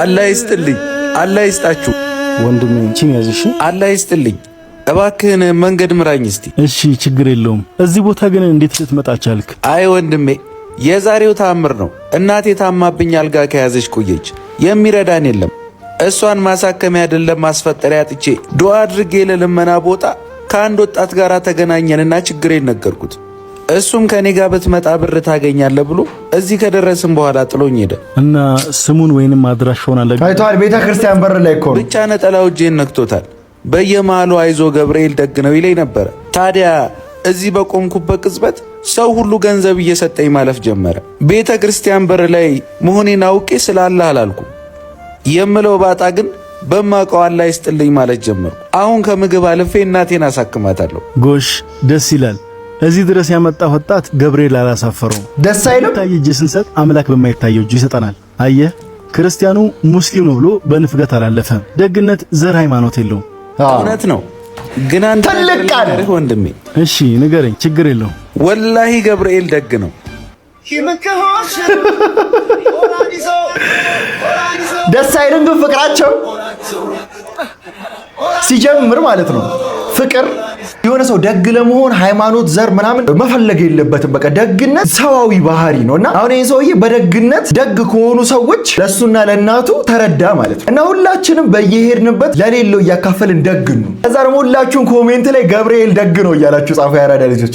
አላህ ይስጥልኝ። አላህ ይስጣችሁ ወንድሜ። እቺን ያዝሽ። አላህ ይስጥልኝ። እባክህን መንገድ ምራኝ እስቲ። እሺ ችግር የለውም። እዚህ ቦታ ግን እንዴት ልትመጣ ቻልክ? አይ ወንድሜ የዛሬው ተአምር ነው። እናቴ ታማብኝ አልጋ ከያዘች ቆየች። የሚረዳን የለም። እሷን ማሳከሚያ አይደለም ማስፈጠሪያ አጥቼ ዱዓ አድርጌ ለልመና ቦታ ከአንድ ወጣት ጋር ተገናኘንና ችግሬን ነገርኩት። እሱም ከኔ ጋር ብትመጣ ብር ታገኛለህ ብሎ እዚህ ከደረስን በኋላ ጥሎኝ ሄደ። እና ስሙን ወይንም አድራሻውን አለ አይቷል። ቤተ ክርስቲያን በር ላይ እኮ ብቻ ነጠላው እጄን ነክቶታል። በየመሃሉ አይዞ ገብርኤል ደግ ነው ይለኝ ነበረ። ታዲያ እዚህ በቆምኩበት ቅጽበት ሰው ሁሉ ገንዘብ እየሰጠኝ ማለፍ ጀመረ። ቤተ ክርስቲያን በር ላይ መሆኔን አውቄ ስላላህ አላልኩም። የምለው ባጣ ግን በማውቀው አላህ ይስጥልኝ ማለት ጀመርኩ። አሁን ከምግብ አልፌ እናቴን አሳክማታለሁ። ጎሽ ደስ ይላል። እዚህ ድረስ ያመጣ ወጣት ገብርኤል አላሳፈረው። ደስ አይልም? ታየ እጅ ስንሰጥ አምላክ በማይታየው እጁ ይሰጠናል። አየህ ክርስቲያኑ ሙስሊም ነው ብሎ በንፍገት አላለፈም። ደግነት ዘር ሃይማኖት የለውም። እውነት ነው። ግን አንተ ነገር ወንድሜ። እሺ ንገረኝ፣ ችግር የለውም። ወላሂ ገብርኤል ደግ ነው። ደስ አይልም? ግን ፍቅራቸው ሲጀምር ማለት ነው። ፍቅር የሆነ ሰው ደግ ለመሆን ሃይማኖት፣ ዘር ምናምን መፈለግ የለበትም። በቃ ደግነት ሰዋዊ ባህሪ ነውና አሁን ይሄ ሰውዬ በደግነት ደግ ከሆኑ ሰዎች ለሱና ለእናቱ ተረዳ ማለት ነው። እና ሁላችንም በየሄድንበት ለሌለው እያካፈልን ደግ ነው። ከዛ ደግሞ ሁላችሁም ኮሜንት ላይ ገብርኤል ደግ ነው እያላችሁ ጻፉ። ያራዳ ልጆች